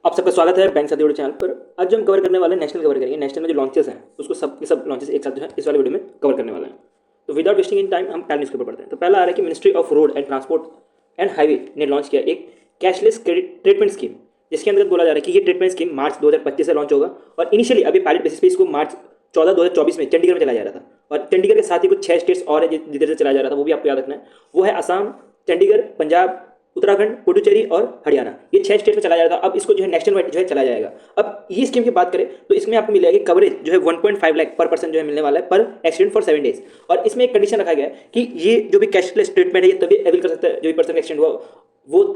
आप सबका स्वागत है बैंक साथी चैनल पर। आज जो हम कवर करने वाले हैं नेशनल कवर करेंगे। नेशनल में जो लॉन्चेस हैं उसको सब के सब लॉन्चेस एक साथ जो है इस वाले वीडियो में कवर करने वाले हैं। तो विदाउट वेस्टिंग इन टाइम हम पहले न्यूज़ पेपर पढ़ते हैं। तो पहला आ रहा है कि ministry of road and transport and highway ने लॉन्च किया एक कैशलेस क्रेडिट ट्रीटमेंट स्कीम, जिसके अंदर बोला जा रहा है कि ये ट्रीटमेंट स्कीम मार्च 2025 से लॉन्च होगा। और इनिशियली अभी पायलट बेसिस पे इसको मार्च 14 2024 में चंडीगढ़ में चलाया जा रहा था। और चंडीगढ़ के साथ ही कुछ 6 स्टेट्स और है जिधर से चलाया जा रहा था, वो भी आपको याद रखना है। वो है असम, चंडीगढ़, पंजाब, उत्तराखंड, पुडुचेरी और हरियाणा। ये 6 स्टेट में चलाया जा रहा था। अब इसको जो है नेशनल वाइड जो है चलाया जाएगा। अब ये स्कीम की बात करें तो इसमें आपको मिलेगा कि कवरेज जो है 1.5 लाख पर पर्सन जो है मिलने वाला है पर एक्सीडेंट फॉर 7 डेज। और इसमें एक कंडीशन रखा गया है कि ये जो भी कैशलेस ट्रीटमेंट है ये तभी अवेल कर सकता है जो भी पर्सन एक्सीडेंट हुआ वो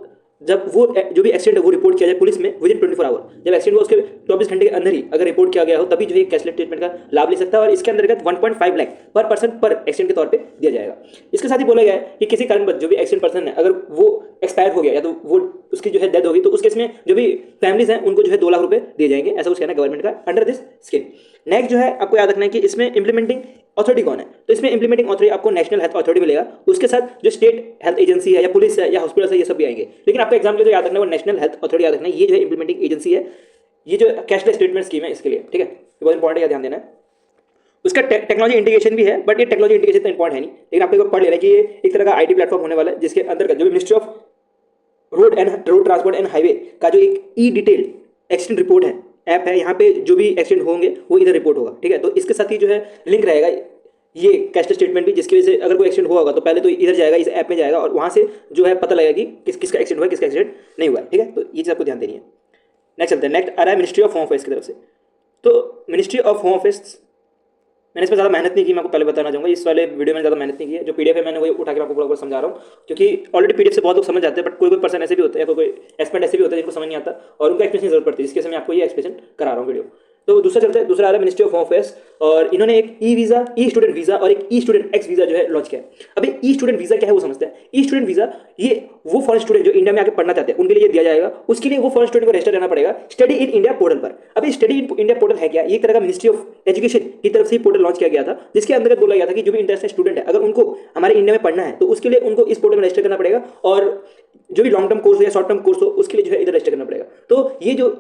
जब वो जो भी एक्सीडेंट है वो रिपोर्ट किया जाए पुलिस में विदिन 24 आवर। जब एक्सीडेंट हुआ उसके 24 घंटे के अंदर ही अगर रिपोर्ट किया गया हो तभी जो है कैशलेस ट्रीटमेंट का लाभ ले सकता है। और इसके अंतर्गत 1.5 लाख पर पर्सन पर एक्सीडेंट के तौर पे दिया जाएगा। इसके साथ ही बोला गया है कि किसी कारणवश जो भी एक्सीडेंट पर्सन है अगर वो एक्सपायर हो गया या तो वो उसकी जो है डेथ होगी तो उस केस में जो भी फैमिलीज हैं उनको जो है 2 लाख रुपए दिए जाएंगे। ऐसा कुछ कहना है गवर्नमेंट का अंडर दिस स्कीम। नेक्स्ट जो है आपको याद रखना है कि इसमें इंप्लीमेंटिंग अथॉरिटी कौन है। तो इसमें इंप्लीमेंटिंग अथॉरिटी आपको नेशनल हेल्थ अथॉरिटी मिलेगा। उसके साथ जो स्टेट हेल्थ एजेंसी है या पुलिस है या हॉस्पिटल है ये सब भी आएंगे। लेकिन आपका एग्जाम के जो याद रखना है वो नेशनल हेल्थ अथॉरिटी याद रखना है। ये जो है इंप्लीमेंटिंग एजेंसी है, ये जो कैशलेस ट्रीटमेंट स्कीम है इसके लिए, ठीक है। बहुत इंपॉर्टेंट है, ध्यान देना है। उसका टेक्नोलॉजी इंटीग्रेशन भी है, बट ये टेक्नोलॉजी इंटीग्रेशन तो इंपॉर्टेंट है नहीं, लेकिन आपको पढ़ लेना है कि ये एक तरह का आईटी प्लेटफॉर्म होने वाला है जिसके अंतर्गत जो ministry of road transport and highway का जो एक ई डिटेल एक्सीडेंट रिपोर्ट है ऐप है, यहाँ पे जो भी एक्सीडेंट होंगे वो इधर रिपोर्ट होगा, ठीक है। तो इसके साथ ही जो है लिंक रहेगा ये कैशलेस स्टेटमेंट भी, जिसकी वजह से अगर कोई एक्सीडेंट हुआ होगा तो पहले तो इधर जाएगा, इस ऐप में जाएगा और वहाँ से जो है पता लगेगा कि किसका एक्सीडेंट हुआ किसका एक्सीडेंट नहीं हुआ, ठीक है। तो ये चीज़ आपको ध्यान देनी है। नेक्स्ट चलते हैं। नेक्स्ट आ रहा है मिनिस्ट्री ऑफ होम अफेयर्स की तरफ से। तो मिनिस्ट्री ऑफ होम अफेयर्स मैंने इसमें ज़्यादा मेहनत नहीं की, मैं आपको पहले बताना चाहूँगा। इस वाले वीडियो में ज़्यादा मेहनत नहीं की है। जो पीडीएफ है मैंने वही उठा के आपको पूरा समझा रहा हूँ, क्योंकि ऑलरेडी पीडीएफ से बहुत लोग समझ जाते हैं, बट कोई कोई पर्सन ऐसे भी होता है, कोई एक्सपर्ट ऐसे भी होता है जिनको समझ नहीं आता और उनका एक्सप्लेनेशन जरूरत पड़ती है। इसके से मैं आपको ये एक्सप्लेनेशन करा रहा हूँ वीडियो। तो दूसरा चलता है। दूसरा आ रहा है मिनिस्ट्री ऑफ होम अफेयर्स और इन्होंने एक ई वीज़ा, ई स्टूडेंट वीज़ा और एक ई स्टूडेंट एक्स वीज़ा जो है लॉन्च किया है। अभी ई स्टूडेंट वीज़ा क्या है वो समझते हैं। ई स्टूडेंट वीज़ा ये वो फॉरेन स्टूडेंट जो इंडिया में आके पढ़ना चाहते हैं उनके लिए दिया जाएगा। उसके लिए वो फॉरेन स्टूडेंट को रजिस्टर रहना पड़ेगा स्टडी इन इंडिया पोर्टल पर। अभी स्टडी इन इंडिया पोर्टल है क्या? ये एक तरह का मिनिस्ट्री ऑफ एजुकेशन की तरफ से पोर्टल लॉन्च किया गया था, जिसके अंतर्गत बोला गया था कि जो भी इंटरनेशनल स्टूडेंट है अगर उनको हमारे इंडिया में पढ़ना है तो उसके लिए उनको इस पोर्टल में रजिस्टर करना पड़ेगा और जो भी लॉन्ग टर्म कोर्स हो या शॉर्ट टर्म कोर्स हो उसके लिए जो है इधर रजिस्टर करना पड़ेगा। तो ये जो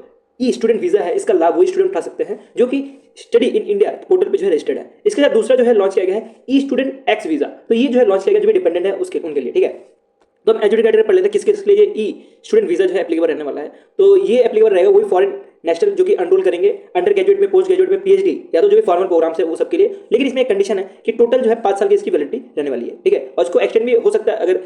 ई स्टूडेंट वीज़ा है इसका लाभ वही स्टूडेंट उठा सकते हैं जो कि स्टडी इन इंडिया पोर्टल पे जो है रजिस्टर्ड है। इसके साथ दूसरा जो है लॉन्च किया गया है ई स्टूडेंट एक्स वीज़ा। तो ये जो है लॉन्च किया गया जो भी डिपेंडेंट है उसके उनके लिए, ठीक है। तो हम एजुकेटेड कैटेगरी पढ़ लेते हैं किसके लिए ये ई स्टूडेंट वीज़ा जो है एप्लीकेबल रहने वाला है। तो ये एप्लीकेबल रहेगा वही फॉरेन नेशनल जो कि एनरोल करेंगे अंडर ग्रेजुएट में, पोस्ट ग्रेजुएट में, पीएचडी या तो जो भी फॉर्मल प्रोग्राम है वो सबके लिए। लेकिन इसमें एक कंडीशन है कि टोटल जो है 5 साल की इसकी वैलिडिटी रहने वाली है, ठीक है। और इसको एक्सटेंड भी हो सकता है अगर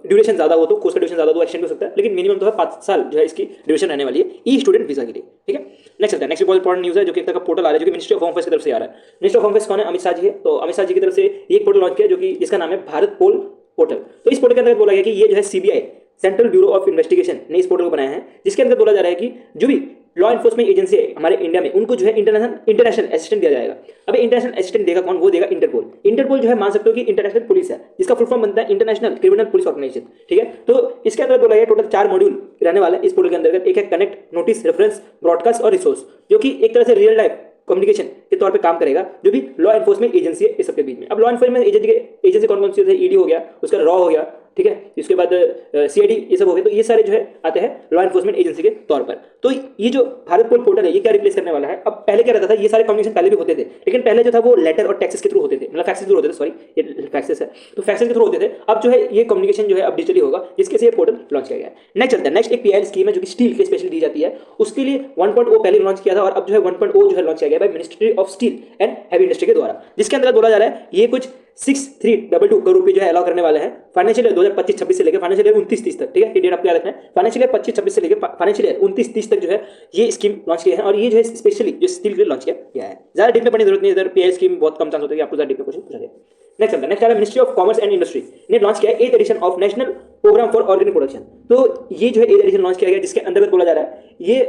ड्यूरेशन ज़्यादा हो तो, कोर्स का ड्यूरेशन ज़्यादा हो एक्सटेंड हो सकता है, लेकिन मिनिमम तो है 5 साल जो है इसकी ड्यूरेशन रहने वाली है ई स्टूडेंट वीज़ा के लिए, ठीक है। नेक्स्ट चलता है। नेक्स्ट बहुत इंपॉर्टेंट न्यूज़ है जो कि एक तरह का पोर्टल आ रहा है जो कि मिनिस्ट्री ऑफ होम अफेयर्स की तरफ से आ रहा है। मिनिस्ट्री ऑफ होम अफेयर्स कौन है? अमित शाह जी है। तो अमित शाह जी की तरफ से ये एक पोर्टल लॉन्च किया जो कि जिसका नाम है भारत पोल पोर्टल। तो इस पोर्टल के अंदर बोला गया कि ये जो है CBI central bureau of investigation ने इस पोर्टल को बनाया है, जिसके अंदर बोला जा रहा है कि जो भी लॉ एनफोर्समेंट एजेंसी है हमारे इंडिया में उनको जो है इंटरनेशनल असिस्टेंट दिया जाएगा। अब इंटरनेशनल असिस्टेंट देगा कौन? वो देगा इंटरपोल। इंटरपोल जो है मान सकते हो कि इंटरनेशनल पुलिस है, जिसका फुल फॉर्म बनता है इंटरनेशनल क्रिमिनल पुलिस ऑर्गेनाइजेशन, ठीक है। तो इसके अंदर बोला गया टोटल 4 मॉड्यूल रहने वाला है इस पोर्टल के अंतर्गत। एक है कनेक्ट, नोटिस, रेफरेंस, ब्रॉडकास्ट और रिसोर्स, जो कि एक तरह से रियल लाइफ कम्युनिकेशन के तौर पे काम करेगा जो भी लॉ एनफोर्समेंट एजेंसी है इस सबके बीच में। अब लॉ एनफोर्समेंट एजेंसी कौन कौन सी होती है? ईडी हो गया, उसका रॉ हो गया, ठीक है। इसके बाद सीआईडी ये सब हो गए। तो ये सारे जो है आते हैं लॉ एनफोर्समेंट एजेंसी के तौर पर। तो ये जो भारत पोल पोर्टल है ये क्या रिप्लेस करने वाला है? अब पहले क्या रहता था, ये सारे कम्युनिकेशन पहले भी होते थे, लेकिन पहले जो था वो लेटर और टैक्सेस के थ्रू होते थे, मतलब फैक्सेस के थ्रू होते थे, सॉरी ये फैक्सेस है, तो फैक्सेस के थ्रू होते थे। अब जो है ये कम्युनिकेशन जो है अब डिजिटली होगा, जिसके से ये पोर्टल लॉन्च किया गया है। नेक्स्ट चलता है। नेक्स्ट एक पीआईएल स्कीम है जो कि स्टील के स्पेशली दी जाती है, उसके लिए 1.0 पहले लॉन्च किया था और अब जो है 1.0 जो है लॉन्च किया गया है ministry of steel and heavy industry के द्वारा, जिसके अंदर बोला जा रहा है ये कुछ 6322 करोड़ रुपए जो है अलाउ करने वाले हैं फाइनेंशियल ईयर 2025-26 से लेकर फाइनेंशियल ईयर 29-30 तक, ठीक है। ये डेट आपको याद रखना है। फाइनेंशियल ईयर 25-26 से लेकर फाइनेंशियल ईयर 29-30 तक जो है ये स्कीम लॉन्च किए हैं और ये जो है स्पेशली जो स्टील के लिए लॉन्च किया गया है। ज्यादा डीप में पढ़ने की जरूरत नहीं है, इधर पीआई स्कीम बहुत कम चांस होता है कि आपको ज्यादा डीप में क्वेश्चन पूछा जाए। नेक्स्ट चलता है। नेक्स्ट आ रहा है ministry of commerce and industry ने लॉन्च किया है 8th edition of national programme for organic production. तो ये जो है 8th एडिशन लॉन्च किया गया, जिसके अंतर्गत बोला जा रहा है ये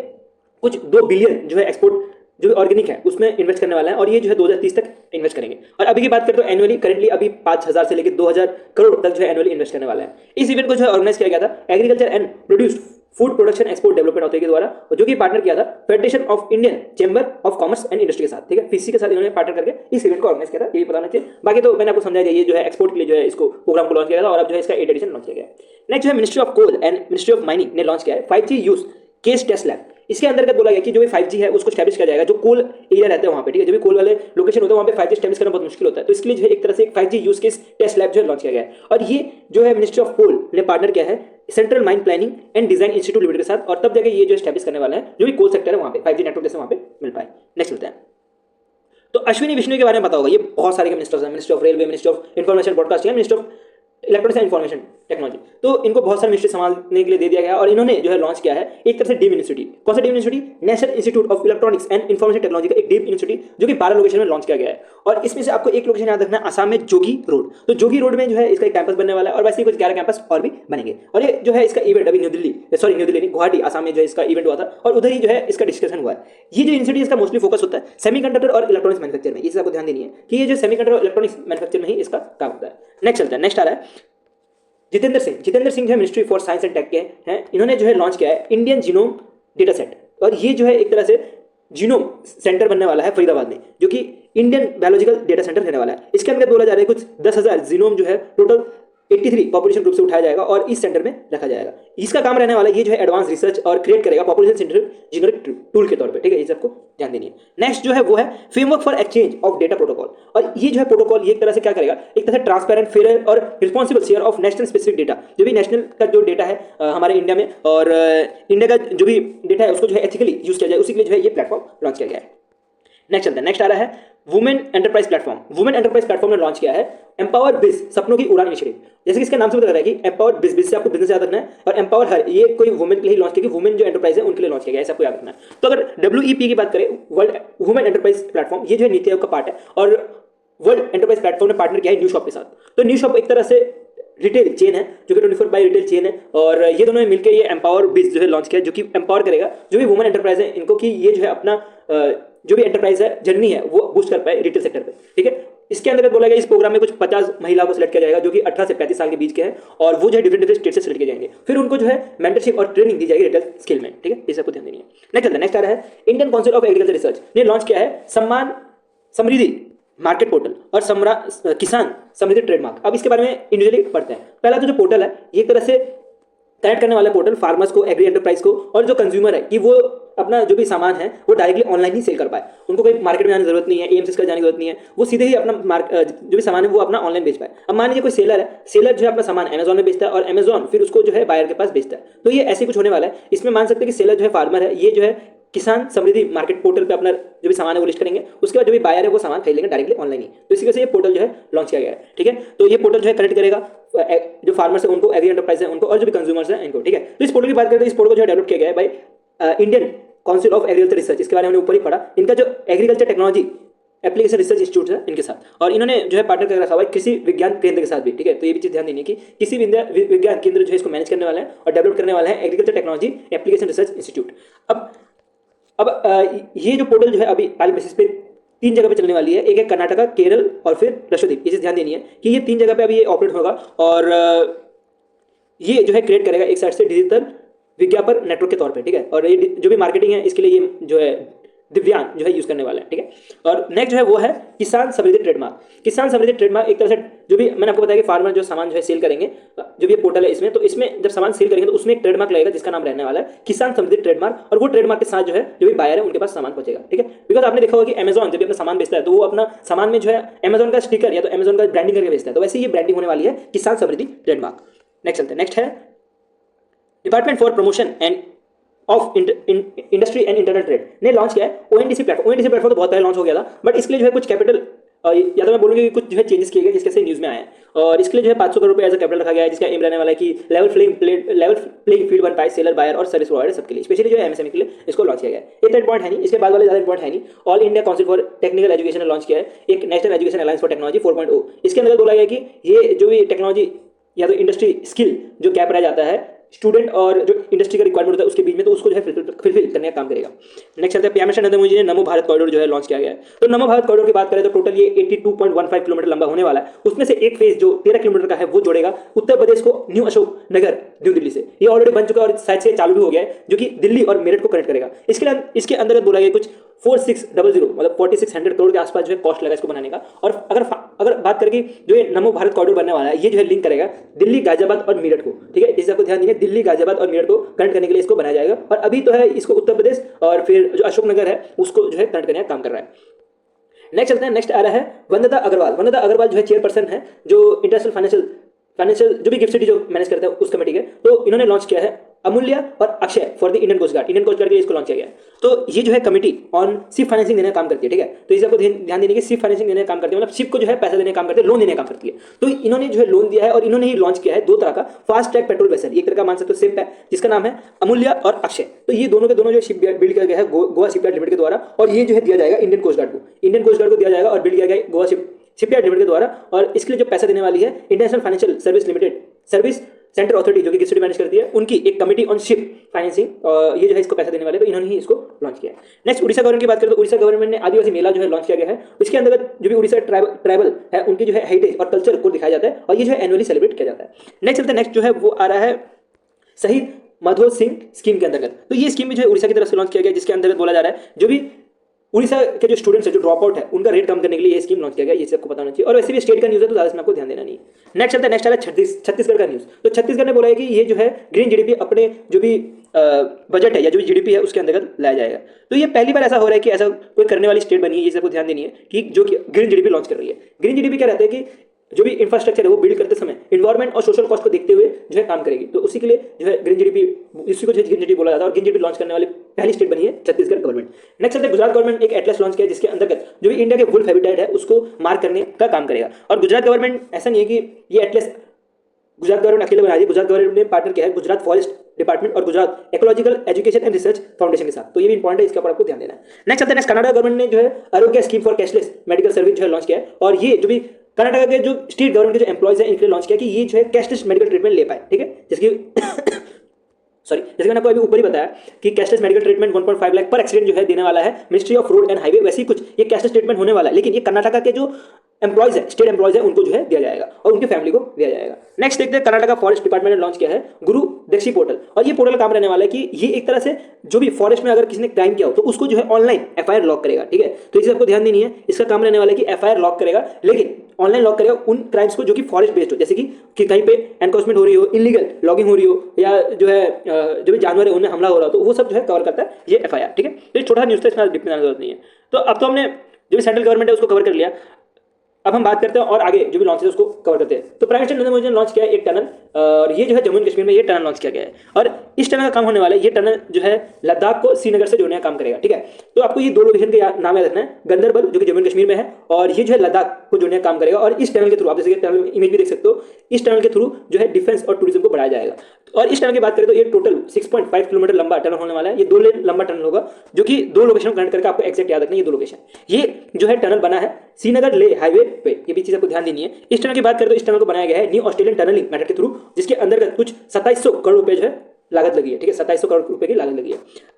कुछ 2 बिलियन जो है एक्सपोर्ट जो ऑर्गेनिक है उसमें इन्वेस्ट करने वाला है और ये जो है 2030 तक इन्वेस्ट करेंगे। और अभी की बात करें तो एनुअली करेंटली अभी 5000 से लेकर 2000 करोड़ तक जो है एनुअली इन्वेस्ट करने वाला है। इस इवेंट को जो है ऑर्गेनाइज किया गया था agriculture and produce food production export development authority के द्वारा, जो कि पार्टनर किया था federation of Indian chamber of commerce and industry के साथ, ठीक है। फिसी के साथ इन्होंने पार्टनर करके इस इवेंट को ऑर्गेनाइज किया था, ये भी बताना चाहिए। बाकी तो मैंने आपको समझाया ये जो है एक्सपोर्ट के लिए जो है इसको प्रोग्राम को लॉन्च किया था और अब जो है इसका 8th एडिशन लॉन्च किया गया। नेक्स्ट जो है ministry of coal and ministry of mining ने लॉन्च किया है 5G use case test lab. इसके अंतर्गत बोला गया कि जो भी 5G है उसको स्टैब्लिश किया जाएगा, जो कोल एरिया रहते हैं वहाँ पे, ठीक है, जो भी कोल वाले लोकेशन होते हैं वहाँ पे 5G स्टैब्लिश करना बहुत मुश्किल होता है। तो इसके लिए जो है एक तरह से एक 5G use case test lab जो है लॉन्च किया गया है, और ये जो है मिनिस्ट्री ऑफ कोल ने पार्टनर किया है central mine planning and design institute limited के साथ, और तब जाके ये जो स्टैब्लिश करने वाला है जो भी कोल सेक्टर है वहाँ पे 5G नेटवर्क जैसे वहाँ पे मिल पाए। नेक्स्ट मिलता है। तो अश्विनी वैष्णव के बारे में पता होगा, ये बहुत सारे के मिनिस्टर्स हैं, ministry of railway, ministry of information broadcasting, ministry of electronics and information technology. तो इनको बहुत सारे मिनिस्ट्री संभालने के लिए दे दिया गया, और इन्होंने जो है लॉन्च किया है एक तरह से डीम यूनिवर्सिटी। कौन सा deem university? National institute of electronics and information technology का एक डीम यूनिवर्सिटी, जो कि 12 लोकेशन में लॉन्च किया गया है। और इसमें से आपको एक लोकेशन याद रखना है, आसाम में जोगी रोड। तो जोगी रोड में जो है इसका एक कैंपस बनने वाला है, और वैसे ही कुछ 11 कैंपस और भी बनेंगे। और ये जो है इसका इवेंट अभी न्यू दिल्ली नहीं, गुवाहाटी आसाम में जो है इसका इवेंट हुआ था, और उधर ही जो है इसका डिस्कशन हुआ है। ये जो यूनिवर्सिटी इसका मोस्टली फोकस होता है सेमीकंडक्टर और इलेक्ट्रॉनिक्स मैन्युफैक्चर में, ये आपको ध्यान देनी है कि ये जो सेमीकंडक्टर और इलेक्ट्रॉनिक्स मैन्युफैक्चर में ही इसका काम होता है। नेक्स्ट चलता है, नेक्स्ट आ रहा है जितेंद्र सिंह जो है ministry for science and tech के हैं, इन्होंने जो है लॉन्च किया है इंडियन जीनोम डेटा सेट, और ये जो है एक तरह से जीनोम सेंटर बनने वाला है फरीदाबाद में, जो कि इंडियन बायोलॉजिकल डेटा सेंटर रहने वाला है। इसके अंदर बोला जा रहा है कुछ 10,000 जीनोम जो है टोटल 83 पॉपुलेशन ग्रुप से उठाया जाएगा और इस सेंटर में रखा जाएगा। इसका काम रहने वाला है ये जो है एडवांस रिसर्च और क्रिएट करेगा पॉपुलेशन सेंटर जेनरिक टूल के तौर पे, ठीक है, ये सबको ध्यान देनी है। नेक्स्ट जो है वो है framework for exchange of data protocol, और ये जो है प्रोटोकॉल ये एक तरह से क्या करेगा, एक तरह से ट्रांसपेरेंट, फेयर और responsible share of national specific data, जो भी नेशनल का जो डेटा है हमारे इंडिया में, और इंडिया का जो भी डेटा है उसको जो है एथिकली यूज किया जाए, उसी के लिए जो है ये प्लेटफॉर्म लॉन्च किया गया है। नेक्स्ट चलता है, नेक्स्ट आ रहा है women enterprise platform. Women enterprise platform ने लॉन्च किया है एम्पावर बिज, सपनों की उड़ान इनिशिएटिव। जैसे कि इसके नाम से पता लग रहा है कि एम्पावर बिज से आपको बिजनेस याद रखना है, और एम्पावर हर ये कोई वुमेन के लिए लॉन्च किया, वुमेन जो एंटरप्राइज है उनके लिए लॉन्च किया गया, ऐसा आपको याद रखना है। तो अगर WEP की बात करें, वर्ल्ड वुमेन एंटरप्राइज प्लेटफॉर्म, ये जो है नीति आयोग का पार्ट है, और वर्ल्ड एंटरप्राइज प्लेटफॉर्म ने पार्टनर किया है न्यू शॉप के साथ। तो न्यू शॉप एक तरह से रिटेल चेन है, जो कि 24/7 रिटेल चेन है, और ये दोनों ने मिलकर ये एम्पावर बिज जो है लॉन्च किया, जो कि एम्पावर करेगा जो भी वुमेन एंटरप्राइज है इनको, कि ये जो है अपना जो भी एंटरप्राइज है जर्नी है वो बूस्ट कर पाए रिटेल सेक्टर पे, ठीक है। इसके अंतर्गत बोला गया इस प्रोग्राम में कुछ 50 महिलाओं को सिलेक्ट किया जाएगा, जो कि 18 से 35 साल के बीच के हैं, और वो जो है डिफरेंट स्टेट से सिलेक्ट किए जाएंगे। फिर उनको जो है मेंटरशिप और ट्रेनिंग दी जाएगी रिटेल स्किल में, ठीक है, ये सबको ध्यान देनी है। नेक्स्ट आ रहा है Indian council of agriculture research ने लॉन्च किया है सम्मान समृद्धि मार्केट पोर्टल और किसान समृद्धि ट्रेडमार्क। अब इसके बारे में इंडिविजुअली पढ़ते हैं। पहला तो जो पोर्टल है ये एक तरह से कनेक्ट करने वाला पोर्टल फार्मर्स को, एग्री एंटरप्राइज को, और जो कंज्यूमर है कि वो अपना जो भी सामान है वो डायरेक्टली ऑनलाइन ही सेल कर पाए, उनको कोई मार्केट में आने की जरूरत नहीं है, AMCs का जाने की जरूरत नहीं है, वो सीधे ही अपना जो भी सामान है वो अपना ऑनलाइन बेच पाए। अब मान लीजिए कोई सेलर है, सेलर जो है अपना सामान अमेजॉन में बेचता है, और अमेजॉन फिर उसको जो है बायर के पास बेचता है। तो ये ऐसे कुछ होने वाला है। इसमें मान सकते हैं कि सेलर जो है फार्मर है, ये जो है किसान समृद्धि मार्केट पोर्टल पे अपना जो भी सामान है वो लिस्ट करेंगे, उसके बाद जो भी बायर है वो सामान खरीद लेंगे डायरेक्टली ऑनलाइन ही। तो इसी वजह से ये पोर्टल जो है लॉन्च किया गया है, ठीक है। तो ये पोर्टल जो है कनेक्ट करेगा जो फार्मर्स है उनको, एग्री एंटरप्राइज है उनको, और जो भी कंज्यूमर्स हैं इनको, ठीक है। तो इस पोर्टल की बात करें तो इस पोर्टल को जो है डेवलप किया गया है by Indian council of agriculture research. इसके बारे में हमने ऊपर ही पढ़ा, इनका जो agriculture technology application research institute है इनके साथ, और इन्होंने जो है पार्टनर कर रखा हुआ है कृषि विज्ञान केंद्र के साथ भी, ठीक है। तो ये भी चीज ध्यान देनी है कि कृषि विज्ञान केंद्र जो है इसको मैनेज करने वाले हैं और डेवलप करने वाले हैं agriculture technology application research institute. अब ये जो पोर्टल जो है अभी पायलट बेसिस पे 3 जगह पे चलने वाली है, एक है कर्नाटका, केरल और फिर लक्षद्वीप। ये चीज ध्यान देनी है कि ये 3 जगह पे अभी ये ऑपरेट होगा, और ये जो है क्रिएट करेगा एक साइड से डिजिटल विज्ञापन नेटवर्क के तौर पे, ठीक है। और ये जो भी मार्केटिंग है इसके लिए ये जो है दिव्यांग जो है यूज करने वाला है, ठीक है। और नेक्स्ट जो है वो है किसान समृद्धि ट्रेडमार्क। किसान समृद्धि ट्रेडमार्क एक तरह से जो भी मैंने आपको बताया कि फार्मर जो सामान जो है सेल करेंगे, जो भी पोर्टल है इसमें, तो इसमें जब सामान सेल करेंगे तो उसमें एक ट्रेडमार्क लगेगा जिसका नाम रहने वाला है किसान समृद्धि ट्रेडमार्क, और वो ट्रेडमार्क के साथ जो है जो भी बायर है उनके पास सामान पहुंचेगा, ठीक है। बिकॉज आपने देखा होगा कि अमेजॉन जब भी अपना सामान बेचता है तो वो अपना सामान में जो है अमेजॉन का स्टिकर या तो अमेजॉन का ब्रांडिंग करके बेचता है, तो वैसे ये ब्रांडिंग होने वाली है किसान समृद्धि ट्रेडमार्क। नेक्स्ट चलते हैं, नेक्स्ट है department for promotion end of industry and internal trade ने लॉन्च किया है ONDC प्लेटफॉर्म। ONDC प्लेटफॉर्म तो बहुत पहले लॉन्च हो गया था, बट इसके लिए जो है कुछ कैपिटल या तो मैं बोलूँगी कुछ जो है चेंजेस किए गए जिसके से न्यूज़ में आए हैं, और इसके लिए जो है 500 करोड़ रुपये एज अ कैपिटल रखा गया है, जिसका एम रहने वाला है कि लेवल प्लेइंग फील्ड बन पाए सेलर, बायर और सर्विस प्रोवाइडर सबके लिए, स्पेशली जो है MSME के लिए इसको लॉन्च किया गया है। एक इंपॉर्टेंट है नहीं, इसके बाद वाले ज़्यादा इंपॉर्टेंट है नहीं। All India council for technical education ने लॉन्च किया है एक national education alliance for technology 4.0। इसके अंदर बोला गया कि ये जो भी टेक्नोलॉजी या तो इंडस्ट्री स्किल जो गैप रह जाता है स्टूडेंट और जो इंडस्ट्री का रिक्वायरमेंट होता है उसके बीच में, तो उसको जो है फुलफिल करने का काम करेगा। नेक्स्ट चलते हैं पीएम नरेंद्र मोदी ने नमो भारत कॉरिडोर जो है लॉन्च किया गया है। तो नमो भारत कॉरिडोर की बात करें तो टोटल ये 82.15 किलोमीटर लंबा होने वाला है। उसमें से एक फेज जो 13 किलोमीटर का है वो जोड़ेगा उत्तर प्रदेश को न्यू अशोक नगर न्यू दिल्ली से। ये ऑलरेडी बन चुका है और शायद से चालू भी हो गया है, जो कि दिल्ली और मेरठ को कनेक्ट करेगा। इसके अंतर्गत बोला गया कुछ 4600 मतलब 4600 करोड़ के आसपास जो है कॉस्ट लगा इसको बनाने का। और अगर बात करें कि जो ये नमो भारत कॉरिडोर बनने वाला है, ये जो है लिंक करेगा दिल्ली, गाजियाबाद और मेरठ को, ठीक है। इस आपको ध्यान देंगे, दिल्ली, गाजियाबाद और मेरठ को कनेक्ट करने के लिए इसको बनाया जाएगा। और अभी तो है इसको उत्तर प्रदेश और फिर जो अशोकनगर है उसको जो है कनेक्ट करने का काम कर रहा है। नेक्स्ट चलते हैं, नेक्स्ट आ रहा है वंदना अग्रवाल। वंदना अग्रवाल जो है चेयरपर्सन है जो इंटरनेशनल फाइनेंशियल जो भी गिफ्ट सिटी जो मैनेज करता है उस कमेटी के। तो इन्होंने लॉन्च किया है अमूल्य और Akshay for the Indian coast guard. Indian coast guard के लिए इसको लॉन्च किया गया है। तो ये जो है कमेटी ऑन शिप फाइनेंसिंग देने का काम करती है, ठीक है। तो इसे आपको ध्यान देने की, शिप फाइनेंसिंग देने का काम करती है, मतलब शिप को जो है पैसा देने का काम करती है, लोन देने का काम करती है। तो इन्होंने जो है लोन दिया है और इन्होंने ही लॉन्च किया है 2 तरह का फास्ट ट्रैक पेट्रोल वेसल। एक तरह का मान सकते हो शिप है जिसका नाम है अमूल्य और अक्षय। तो ये दोनों के दोनों जो शिप बिल्ड किया गया है गोवा शिपयार्ड लिमिटेड के द्वारा, और ये जो है दिया जाएगा इंडियन कोस्ट गार्ड को। इंडियन कोस्ट गार्ड को दिया जाएगा और बिल्ड किया गया गोवा शिपयार्ड लिमिटेड के द्वारा। और इसके लिए जो पैसा देने वाली है international financial service limited service centre authority जो कि गिफ्ट सिटी मैनेज करती है, उनकी एक कमिटी ऑन शिप फाइनेंसिंग, ये जो है इसको पैसा देने वाले, तो इन्होंने ही इसको लॉन्च किया है। नेक्स्ट उड़ीसा गवर्नमेंट की बात करें तो उड़ीसा गवर्नमेंट ने आदिवासी मेला जो है लॉन्च किया गया है। इसके अंतर्गत जो भी उड़ीसा ट्राइबल है उनकी जो है हेरिटेज और कल्चर को दिखाया जाता है और ये जो है एनुअली सेलिब्रेट किया जाता है। नेक्स्ट चलते हैं, नेक्स्ट जो है वो आ रहा है शहीद माधो सिंह स्कीम के अंतर्गत। तो ये स्कीम भी जो है उड़ीसा की तरफ से लॉन्च किया गया, जिसके अंतर्गत बोला जा रहा है जो भी उड़ीसा के जो स्टूडेंट्स है जो ड्रॉप आउट है उनका रेट कम करने के लिए ये स्कीम लॉन्च किया गया, ये आपको पता होना चाहिए। और वैसे भी स्टेट का न्यूज़ है तो ज़्यादा इसमें आपको ध्यान देना नहीं है। नेक्स्ट चलता है, नेक्स्ट आ रहा है छत्तीसगढ़ का न्यूज़। तो छत्तीसगढ़ ने बोला है कि ये जो है ग्रीन जीडीपी अपने जो भी बजट है या जो भी जीडीपी है उसके अंतर्गत लाया जाएगा। तो ये पहली बार ऐसा हो रहा है कि ऐसा कोई करने वाली स्टेट बनी है, ये सबको ध्यान देनी है कि जो कि ग्रीन जीडीपी लॉन्च कर रही है। ग्रीन जीडीपी क्या रहता है कि जो भी इंफ्रास्ट्रक्चर है वो बिल्ड करते समय एनवायरमेंट और सोशल कॉस्ट को देखते हुए जो है काम करेगी। तो उसी के लिए जो है ग्रीन जीडीपी, इसी को जो ग्रीन जीडीपी बोला जाता है। और ग्रीन जीडीपी लॉन्च करने वाली पहली स्टेट बनी है छत्तीसगढ़ गवर्नमेंट। नेक्स्ट चलते हैं, गुजरात गवर्नमेंट एक एटलस लॉन्च किया जिसके अंतर्गत जो भी इंडिया के वुल्फ हैबिटेट है उसको मार्क करने का काम करेगा। और गुजरात गवर्नमेंट ऐसा नहीं है कि ये एटलस गुजरात गवर्नमेंट अकेले बना रही है, गुजरात गवर्नमेंट ने पार्टनर किया है गुजरात फॉरेस्ट डिपार्टमेंट और Gujarat ecological education and research foundation के साथ। तो ये भी इंपॉर्टेंट है, इसके ऊपर आपको ध्यान देना है। नेक्स्ट चलते हैं, नेक्स्ट कर्नाटक गवर्नमेंट ने जो है आरोग्य scheme for cashless medical service जो है लॉन्च किया है। और ये जो भी कर्नाटक के जो स्टेट गवर्नमेंट के जो एम्प्लॉयज हैं इनके लिए लॉन्च किया कि ये जो है कैशलेस मेडिकल ट्रीटमेंट ले पाए, ठीक है। जैसे मैंने आपको अभी ऊपर ही बताया कि कैशलेस मेडिकल ट्रीटमेंट 1.5 लाख पर एक्सीडेंट जो है देने वाला है ministry of road and highway, वैसे ही कुछ ये कैशलेस ट्रीटमेंट होने वाला है। लेकिन ये कर्नाटका के जो एम्प्लॉयज है, स्टेट एम्प्लॉयज है, उनको जो है दिया जाएगा और उनकी फैमिली को दिया जाएगा। नेक्स्ट देखते हैं, कर्नाटका फॉरेस्ट डिपार्टमेंट ने लॉन्च किया है गुरु दक्षी पोर्टल। और ये पोर्टल काम रहने वाला है कि ये एक तरह से जो भी फॉरेस्ट में अगर किसी ने क्राइम किया हो तो उसको जो है ऑनलाइन एफआईआर लॉक करेगा, ठीक है। तो इसे आपको ध्यान देनी है, इसका काम रहने वाला है कि एफआईआर लॉक करेगा, लेकिन ऑनलाइन लॉक करेगा उन क्राइम्स को जो कि फॉरेस्ट बेस्ड हो, जैसे कि कहीं पे एनकाउंसमेंट हो रही हो, इलीगल लॉगिंग हो रही हो, या जो है जो भी जानवर है उनमें हमला हो रहा हो, तो वो सब जो है कवर करता है ये एफआईआर, ठीक है। तो ये छोटा न्यूज़ था, इसमें डिप में जाने की जरूरत नहीं है। तो अब तो हमने जो भी सेंट्रल गवर्नमेंट है उसको कवर कर लिया। अब हम बात करते हैं और आगे जो भी लॉन्च है उसको कवर करते हैं। तो प्राइम मिनिस्टर नरेंद्र मोदी ने लॉन्च किया है एक टनल, और ये जो है जम्मू एंड कश्मीर में ये टनल लॉन्च किया गया है। और इस टनल का काम होने वाला है, ये टनल जो है लद्दाख को श्रीनगर से जोड़ने का काम करेगा, ठीक है। तो आपको ये 2 लोकेशन के नाम याद रखना है, गंदरबल जो कि जम्मू एंड कश्मीर में है, और ये जो है लद्दाख को जोड़ने का काम करेगा। और इस टनल के थ्रू आप जैसे टनल इमेज भी देख सकते हो, इस टनल के थ्रू जो है डिफेंस और टूरिज्म को बढ़ाया जाएगा। और इस टनल की बात करें तो ये टोटल 6.5 किलोमीटर लंबा टनल होने वाला है। ये 2 लेन लंबा टनल होगा जो कि 2 लोकेशन को कनेक्ट करके आपको एक्जैक्ट याद रखना है, ये 2 लोकेशन। ये जो है टनल बना है श्रीनगर ले हाईवे पे, ये भी चीज आपको ध्यान देनी है। इस टनल की बात करें तो इस टनल को बनाया गया है न्यू ऑस्ट्रेलियन टनलिंग मेथड के थ्रू, जिसके अंतर्गत कुछ 2700 करोड़ रुपए जो है लागत लगी है, ठीक है। 2700 करोड़ रुपए की लागत लगी है।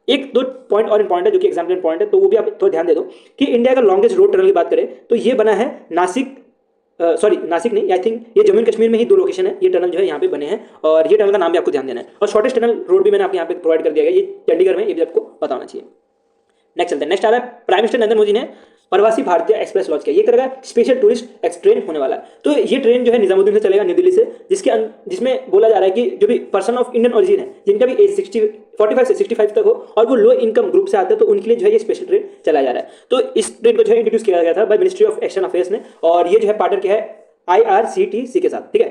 1-2 पॉइंट और इंपॉर्टेंट है जो कि एग्जाम्पल पॉइंट है, तो वो भी आप थोड़ा ध्यान दे दो कि इंडिया का लॉन्गेस्ट रोड टनल की बात करें तो ये बना है नासिक नहीं, आई थिंक ये जम्मू एंड कश्मीर में ही 2 लोकेशन है, ये टनल जो है यहाँ पे बने हैं। और ये टनल का नाम भी आपको ध्यान देना है। और शॉर्टेस्ट टनल रोड भी मैंने आपको यहाँ पे प्रोवाइड कर दिया गया, ये चंडीगढ़ में, ये भी आपको पता होना चाहिए। नेक्स्ट चलते हैं, नेक्स्ट आ रहा है प्राइम मिनिस्टर नरेंद्र मोदी ने प्रवासी भारतीय एक्सप्रेस लॉन्च किया। ये तरह का स्पेशल टूरिस्ट ट्रेन होने वाला है। तो ये ट्रेन जो है निजामुद्दीन से चलेगा न्यू दिल्ली से, जिसमें बोला जा रहा है कि जो भी पर्सन ऑफ इंडियन ओरिजिन है, जिनका भी एज 45 से 65 तक हो और वो लो इनकम ग्रुप से आते हैं, तो उनके लिए जो है ये स्पेशल ट्रेन चलाया जा रहा है। तो इस ट्रेन को जो है इंट्रोड्यूस किया गया था by ministry of external affairs ने, और ये जो है पार्टनर किया है IRCTC के साथ, ठीक है।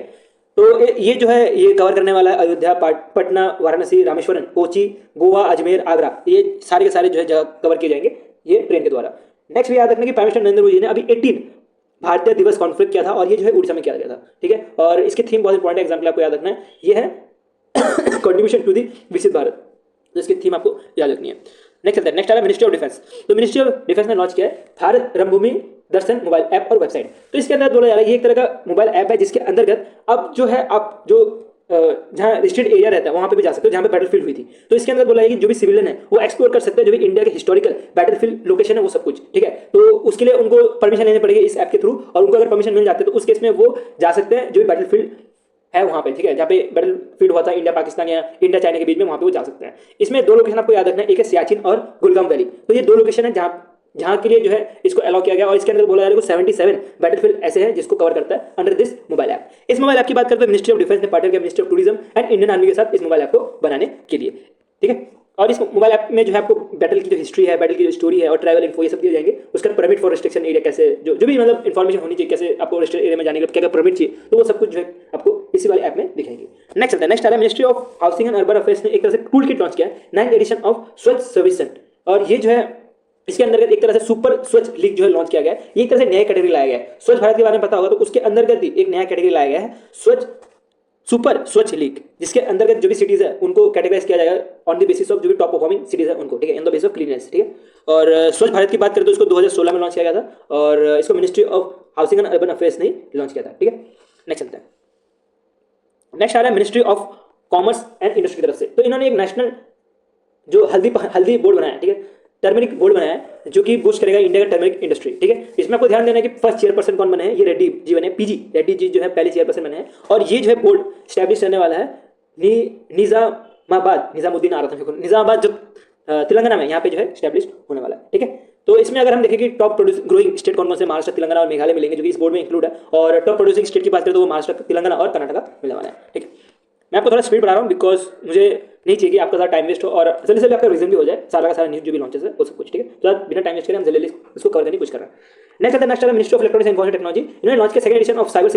तो ये जो है ये कवर करने वाला है अयोध्या, पटना, वाराणसी, रामेश्वरम, कोची, गोवा, अजमेर, आगरा, ये सारे के सारे जो है जगह कवर किए जाएंगे ये ट्रेन के द्वारा। नेक्स्ट भी याद रखना कि प्राइम मिनिस्टर नरेंद्र मोदी ने अभी 18 भारतीय दिवस कॉन्फ्रेंस किया था, और ये जो है उड़ीसा में किया गया था, ठीक है। और इसकी थीम बहुत इंपॉर्टेंट है, एग्जाम्पल आपको याद रखना है, ये है कंट्रीब्यूशन टू दी विकसित भारत, तो इसकी थीम आपको याद रखनी है। नेक्स्ट चलते हैं, नेक्स्ट आ रहा है मिनिस्ट्री ऑफ डिफेंस। तो मिनिस्ट्री ऑफ डिफेंस ने लॉन्च किया है भारत रणभूमि दर्शन मोबाइल ऐप और वेबसाइट। तो इसके अंदर बोला जा रहा है ये एक तरह का मोबाइल ऐप है जिसके अंतर्गत अब जो है आप जो जहाँ रिस्ट्रिक्ट एरिया रहता है वहाँ पे भी जा सकते हो जहाँ पे बैटलफील्ड हुई थी। तो इसके अंदर बोला है कि जो भी सिविलियन है वो एक्सप्लोर कर सकते हैं जो भी इंडिया के हिस्टोरिकल बैटलफील्ड लोकेशन है वो सब कुछ, ठीक है। तो उसके लिए उनको परमिशन लेनी पड़ेगी इस ऐप के थ्रू, और उनको अगर परमिशन मिल जाती है तो उस केस में वो जा सकते हैं जो भी बैटलफील्ड है वहाँ पे, ठीक है, जहाँ पे बैटल फील्ड हुआ था इंडिया पाकिस्तान या इंडिया चाइना के बीच में, वहाँ पे वो जा सकते हैं। इसमें 2 लोकेशन आपको याद रखना है, एक है सियाचिन और गुलगाम वैली। तो ये 2 लोकेशन है जहाँ के लिए जो है इसको अलाउ किया गया। और इसके अंदर बोला जा रहा है 77 बैटलफील्ड ऐसे हैं जिसको कवर करता है अंडर दिस मोबाइल ऐप। इस मोबाइल ऐप की बात करते हैं मिनिस्ट्री ऑफ डिफेंस ने पार्टनर किया ministry of tourism and Indian army के साथ इस मोबाइल ऐप को बनाने के लिए, ठीक है। और इस मोबाइल ऐप में जो है आपको बैटल की जो हिस्ट्री है, बैटल की जो स्टोरी है और ट्रैवल इन्फो ये सब दिए जाएंगे। उसका परमिट फॉर रिस्ट्रिक्शन एरिया कैसे जो भी मतलब इन्फॉर्मेशन होनी चाहिए, कैसे आपको रिस्ट्रिक्ट एरिया में जाने के लिए क्या क्या परमिट चाहिए, तो वो सब कुछ जो है आपको इसी वाले ऐप में दिखाएंगे। नेक्स्ट आता है, नेक्स्ट आ रहा है ministry of housing and urban affairs ने एक तरह से टूल किट लॉन्च किया है, 9th एडिशन ऑफ स्वच्छ सर्विसन। और ये जो है इसके अंतर्गत एक तरह से सुपर स्वच्छ लीग जो है लॉन्च किया गया है। ये एक तरह से नया कैटेगरी लाया गया है। स्वच्छ भारत के बारे में पता होगा तो उसके अंतर्गत ही एक नया कैटेगरी लाया गया है, सुपर स्वच्छ लीग, जिसके अंतर्गत जो भी सिटीज है उनको कैटेगराइज किया जाएगा ऑन द बेसिस ऑफ जो भी टॉप परफॉर्मिंग सिटीज है उनको, ठीक है, on the basis of cleanness, ठीक है। और स्वच्छ भारत की बात करें तो इसको 2016 में लॉन्च किया गया था और इसको ministry of housing and urban affairs ने लॉन्च किया था, ठीक है। नेक्स्ट चलते हैं, नेक्स्ट आ रहा है ministry of commerce and industry की तरफ से। तो इन्होंने एक नेशनल जो हल्दी बोर्ड बनाया है, ठीक है, टर्मरिक बोर्ड बनाया है जो कि बूस्ट करेगा इंडिया का टर्मरिक इंडस्ट्री, ठीक है। इसमें आपको ध्यान देना है कि फर्स्ट चेयरपर्सन कौन बने हैं, ये रेड्डी जी बने, पीजी रेड्डी जी जो है पहले चेयरपर्सन बने हैं। और ये जो है बोर्ड स्टैब्लिश करने वाला है निजामुद्दीन आ रहा था निजामाबाद जो तेलंगाना में यहाँ पे जो है स्टैब्लिश होने वाला है, ठीक है। तो इसमें अगर हम देखें कि टॉप ग्रोइंग स्टेट कौन कौन से, महाराष्ट्र, तेलंगाना और मेघालय मिलेंगे जो कि इस बोर्ड में इंक्लूड है। और टॉप प्रोड्यूसिंग स्टेट की बात करें तो वो महाराष्ट्र, तेलंगाना और कर्नाटका मिलने वाला है, ठीक है। मैं आपको थोड़ा स्पीड बढ़ा रहा हूँ बिकॉज मुझे नहीं चाहिए कि आपका सारा टाइम वेस्ट हो और जल्दी से आपका रिजन भी हो जाए, सारा का सारा न्यूज जो भी लॉन्चेस है वो सब कुछ, ठीक है। तो बिना टाइम वेस्ट करें हम जल्दी इसको कवर करने की कोशिश कर रहे हैं। Next ministry of electronics and information technology, इन्होंने लॉन्च किया 2nd edition of cyber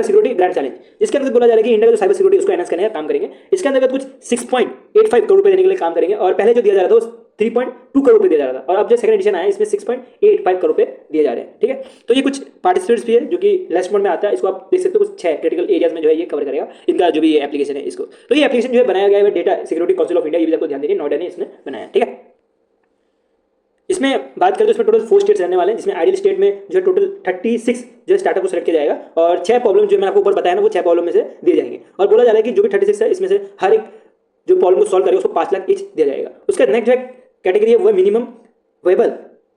security grand challenge, जिसके अंदर बोला जा रहा है कि इंडिया का जो साइबर सिक्योरिटी उसको एनहांस करने का काम करेंगे। इसके अंदर कुछ 6.85 करोड़ रुपए देने के लिए काम करेंगे और पहले जो दिया जा रहा था वो 3.2 करोड़ रुपए दिया जा रहा था और अब जो 2nd एडिशन आया है इसमें 6.85 करोड़ रुपए दिए जा रहे हैं, ठीक है। तो ये कुछ पार्टिसिपेट्स भी है जो कि लेस्ट मोड में आता है, इसको आप देख सकते हो कुछ 6 क्रिटिकल एरियाज में जो है ये कवर करेगा इनका जो भी एप्लीकेशन है इसको। तो ये एप्लीकेशन जो है बनाया गया है data security council of India, ये भी आपको ध्यान देंगे, नोएडा ने इसमें बनाया, ठीक है। इसमें बात करें तो इसमें टोटल 4 स्टेट्स रहने वाले हैं, जिसमें आइडियल स्टेट में जो है टोटल 36 जो है स्टार्टअप को सेलेक्ट किया जाएगा और 6 प्रॉब्लम जो मैंने आपको ऊपर बताया ना वो 6 प्रॉब्लम में से दिए जाएंगे। और बोला जा रहा है कि जो भी 36 है इसमें से हर एक जो प्रॉब्लम को सॉल्व करेगा उसको 5 लाख ईच दिया जाएगा। उसका नेक्स्ट जो कैटेगरी है वो है मिनिमम वेबल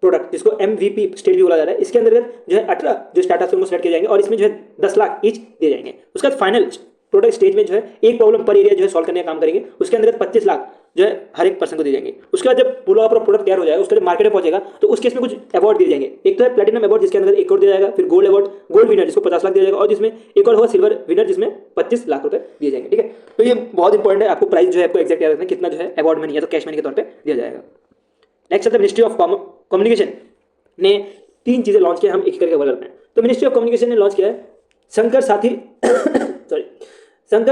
प्रोडक्ट, जिसको MVP स्टेज भी बोला जा रहा है। इसके अंतर्गत जो है 18 जो स्टार्टअप उनको सेलेक्ट किए जाएंगे और इसमें जो है 10 लाख ईच दिए जाएंगे। उसका फाइनल प्रोडक्ट स्टेज में जो है एक प्रॉब्लम पर एरिया जो है सॉल्व करने का काम करेंगे, उसके अंतर्गत 25 लाख जो है हर एक पर्सन को दिए जाएंगे। उसके बाद जब पूरा प्रोडक्ट तैयार हो जाएगा उसका जब मार्केट में पहुंचेगा तो उस केस में कुछ अवार्ड दिए जाएंगे। एक तो है प्लेटिनम अवार्ड जिसके अंदर 1 करोड़ दिया जाएगा, फिर गोल्ड अवार्ड, गोल्ड विनर जिसको 50 लाख दिया जाएगा और जिसमें एक और होगा सिल्वर विनर जिसमें 25 लाख रुपए दिए जाएंगे, ठीक है। तो ये बहुत इंपॉर्टेंट है, आपको प्राइस जो है आपको एक्जैक्ट याद रखना है कितना जो है अवार्ड मनी या तो कैश मनी के तौर पर दिया जाएगा। नेक्स्ट है मिनिस्ट्री ऑफ कम्युनिकेशन ने 3 चीजें लॉन्च किया, हम एक करके कवर करते हैं। तो मिनिस्ट्री ऑफ कम्युनिकेशन ने लॉन्च किया है शंकर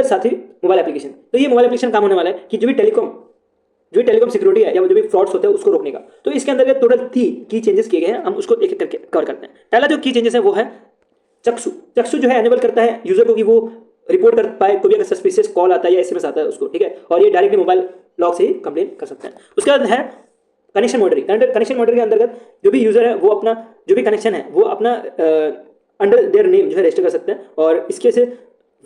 साथी मोबाइल एप्लीकेशन। तो ये मोबाइल एप्लीकेशन काम होने वाला है कि जो भी टेलीकॉम सिक्योरिटी है या जो भी फ्रॉड्स होते हैं उसको रोकने का। तो इसके अंदर टोटल 3 की चेंजेस किए गए हैं, हम उसको एक एक करके कवर करते हैं। पहला जो की चेंजेस है वो है चक्षु जो है एनेबल करता है यूजर को कि वो रिपोर्ट कर पाए कोई भी अगर सस्पिशियस कॉल आता है या SMS आता है उसको, ठीक है, और ये डायरेक्टली मोबाइल लॉक से ही कंप्लेन कर सकते हैं। उसके बाद है कनेक्शन मॉनिटरिंग के अंतर्गत जो भी यूजर है वो अपना जो भी कनेक्शन है वो अपना अंडर देयर नेम जो है रजिस्टर कर सकते हैं और इसके से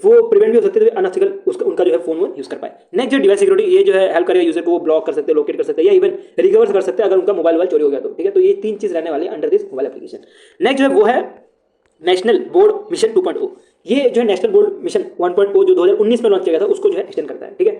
वो प्रिवेंट भी हो सकते हैं अनएथिकल उनका जो है फोन वो यूज कर पाए। नेक्स्ट जो डिवाइस सिक्योरिटी, ये जो है हेल्प करेगा यूजर को वो ब्लॉक कर सकते हैं, लोकेट कर सकते हैं या इवन रिकवर कर सकते हैं अगर उनका मोबाइल चोरी हो गया तो, ठीक है। तो ये 3 चीज रहने वाले under this mobile application. Next जो है वो है नेशनल बोर्ड मिशन 2.0। ये जो है नेशनल बोर्ड मिशन 1.0 जो 2019 में लॉन्च किया गया था उसको जो है एक्सटेंड करता है, ठीक है।